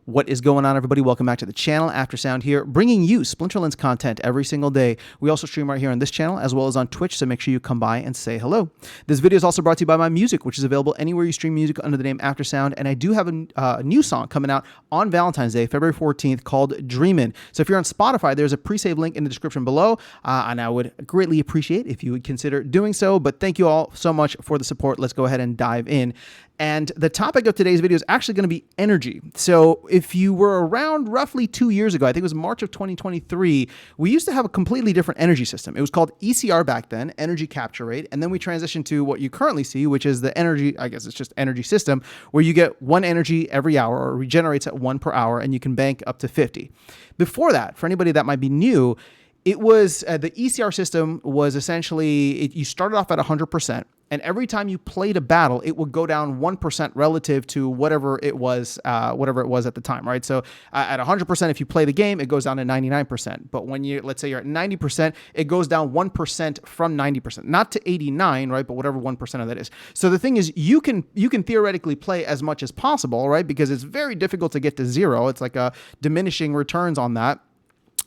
What is going on, everybody? Welcome back to the channel. After Sound here, bringing you Splinterlands content every single day. We also stream right here on this channel as well as on Twitch, so make sure you come by and say hello. This video is also brought to you by my music, which is available anywhere you stream music under the name After Sound, and I do have a new song coming out on Valentine's Day, February 14th, called Dreamin'. So if you're on Spotify, there's a pre-save link in the description below, and I would greatly appreciate if you would consider doing so. But thank you all so much for the support. Let's go ahead and dive in. And the topic of today's video is actually going to be energy. So if you were around roughly 2 years ago, I think it was March of 2023, we used to have a completely different energy system. It was called ECR back then, energy capture rate. And then we transitioned to what you currently see, which is the energy, I guess it's just energy system, where you get one energy every hour, or regenerates at 1 per hour, and you can bank up to 50. Before that, for anybody that might be new, it was the ECR system was essentially, you started off at 100%. And every time you played a battle, it would go down 1% relative to whatever it was at the time, right? So at 100%, if you play the game, it goes down to 99%. But when let's say you're at 90%, it goes down 1% from 90%, not to 89, right? But whatever 1% of that is. So the thing is, you can theoretically play as much as possible, right? Because it's very difficult to get to zero. It's like a diminishing returns on that.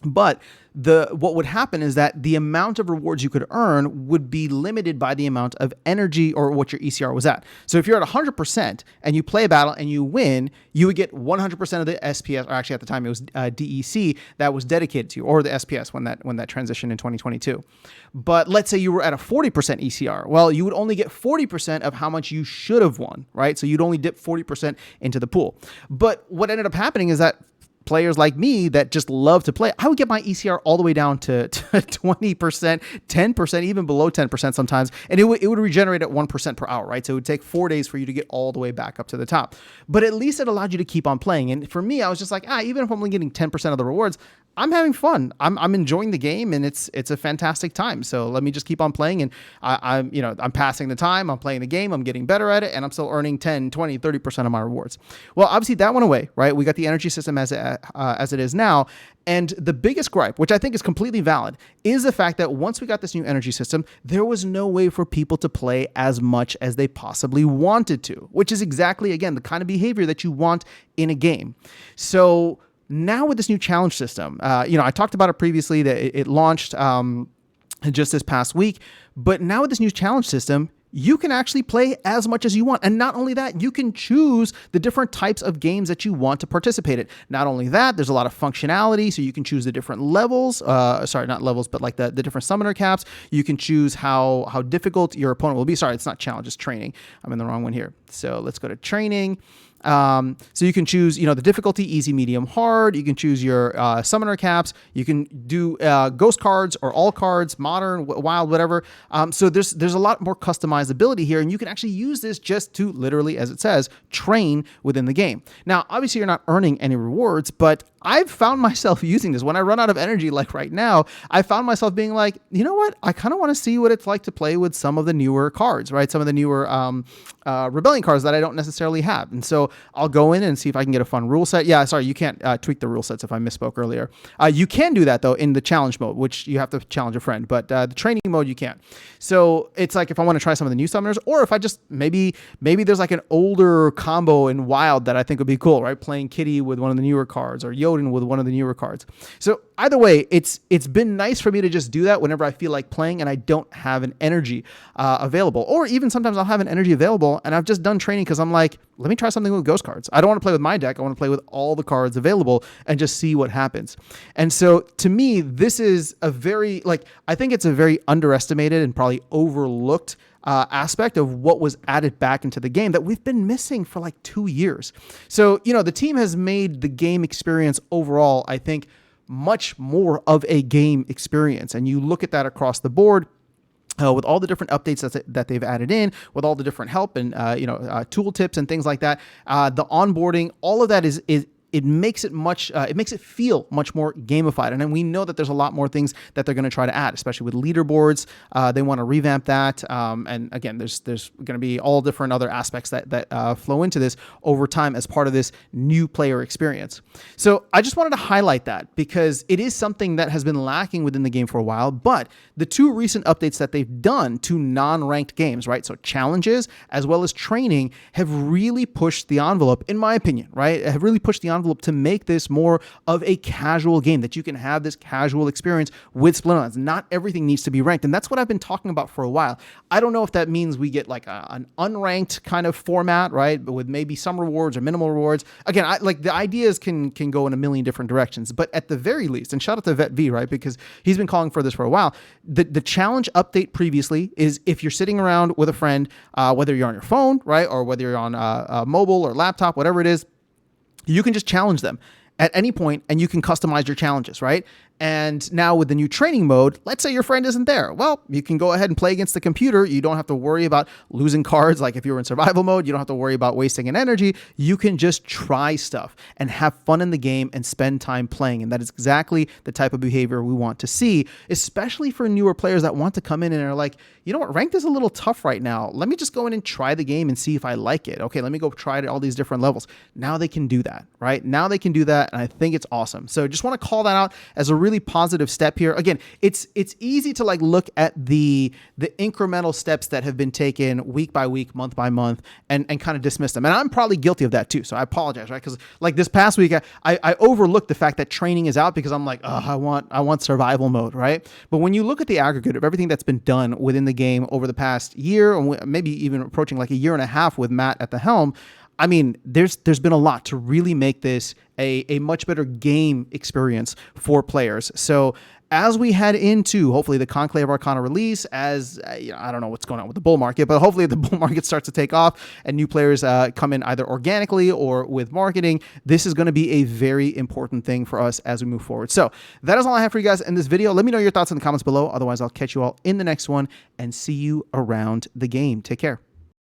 But what would happen is that the amount of rewards you could earn would be limited by the amount of energy or what your ECR was at. So if you're at 100% and you play a battle and you win, you would get 100% of the SPS, or actually at the time it was DEC that was dedicated to you, or the SPS when that transitioned in 2022. But let's say you were at a 40% ECR. Well, you would only get 40% of how much you should have won, right? So you'd only dip 40% into the pool. But what ended up happening is that players like me that just love to play, I would get my ECR all the way down to 20%, 10%, even below 10% sometimes. And it would regenerate at 1% per hour, right? So it would take 4 days for you to get all the way back up to the top. But at least it allowed you to keep on playing. And for me, I was just like, even if I'm only getting 10% of the rewards, I'm having fun. I'm enjoying the game, and it's a fantastic time. So let me just keep on playing, and I'm passing the time. I'm playing the game. I'm getting better at it, and I'm still earning 10, 20, 30% of my rewards. Well, obviously that went away, right? We got the energy system as it is now, and the biggest gripe, which I think is completely valid, is the fact that once we got this new energy system, there was no way for people to play as much as they possibly wanted to, which is exactly, again, the kind of behavior that you want in a game. So now with this new challenge system, I talked about it previously that it launched just this past week, but now with this new challenge system, you can actually play as much as you want. And not only that, you can choose the different types of games that you want to participate in. Not only that, there's a lot of functionality. So you can choose the different levels, sorry, not levels, but like the different summoner caps. You can choose how difficult your opponent will be. Sorry, it's not challenge, it's training. I'm in the wrong one here. So let's go to training. So you can choose, the difficulty, easy, medium, hard. You can choose your summoner caps. You can do ghost cards or all cards, modern, wild, whatever. So there's a lot more customizability here, and you can actually use this just to literally, as it says, train within the game. Now, obviously, you're not earning any rewards, but I've found myself using this. When I run out of energy, like right now, I found myself being like, you know what? I kind of want to see what it's like to play with some of the newer cards, right? Some of the newer Rebellion cards that I don't necessarily have. And so I'll go in and see if I can get a fun rule set. Yeah, sorry, you can't tweak the rule sets if I misspoke earlier. You can do that, though, in the challenge mode, which you have to challenge a friend. But the training mode, you can't. So it's like if I want to try some of the new summoners, or if I just maybe there's like an older combo in Wild that I think would be cool, right? Playing Kitty with one of the newer cards, or Yoden with one of the newer cards. So either way, it's been nice for me to just do that whenever I feel like playing and I don't have an energy available. Or even sometimes I'll have an energy available and I've just done training because I'm like, let me try something with ghost cards. I don't want to play with my deck. I want to play with all the cards available and just see what happens. And so to me, this is I think it's a very underestimated and probably overlooked aspect of what was added back into the game that we've been missing for like 2 years. So, the team has made the game experience overall, I think, much more of a game experience. And you look at that across the board. With all the different updates that they've added in, with all the different help and tool tips and things like that, the onboarding, all of that it makes it feel much more gamified. And then we know that there's a lot more things that they're going to try to add, especially with leaderboards. They want to revamp that. And again, there's going to be all different other aspects that flow into this over time as part of this new player experience. So I just wanted to highlight that because it is something that has been lacking within the game for a while, but the two recent updates that they've done to non-ranked games, right? So challenges as well as training have really pushed the envelope, in my opinion, right? Have really pushed the envelope envelope to make this more of a casual game, that you can have this casual experience with Splinterlands. Not everything needs to be ranked. And that's what I've been talking about for a while. I don't know if that means we get like an unranked kind of format, right? But with maybe some rewards or minimal rewards. Again, like the ideas can go in a million different directions, but at the very least, and shout out to Vet V, right? Because he's been calling for this for a while. The challenge update previously is if you're sitting around with a friend, whether you're on your phone, right? Or whether you're on a mobile or laptop, whatever it is, you can just challenge them at any point and you can customize your challenges, right? And now with the new training mode, let's say your friend isn't there. Well, you can go ahead and play against the computer. You don't have to worry about losing cards. Like if you're in survival mode, you don't have to worry about wasting an energy. You can just try stuff and have fun in the game and spend time playing. And that is exactly the type of behavior we want to see, especially for newer players that want to come in and are like, you know what, ranked is a little tough right now. Let me just go in and try the game and see if I like it. Okay, let me go try it at all these different levels. Now they can do that, right? Now they can do that, and I think it's awesome. So just want to call that out as a really positive step here. Again, it's easy to like look at the incremental steps that have been taken week by week, month by month, and kind of dismiss them. And I'm probably guilty of that too. So I apologize, right? Because like this past week, I overlooked the fact that training is out because I'm like, oh, I want survival mode, right? But when you look at the aggregate of everything that's been done within the game over the past year, or maybe even approaching like a year and a half with Matt at the helm, I mean, there's been a lot to really make this a much better game experience for players. So as we head into hopefully the Conclave Arcana release, as I don't know what's going on with the bull market, but hopefully the bull market starts to take off and new players come in either organically or with marketing, this is going to be a very important thing for us as we move forward. So that is all I have for you guys in this video. Let me know your thoughts in the comments below. Otherwise, I'll catch you all in the next one and see you around the game. Take care.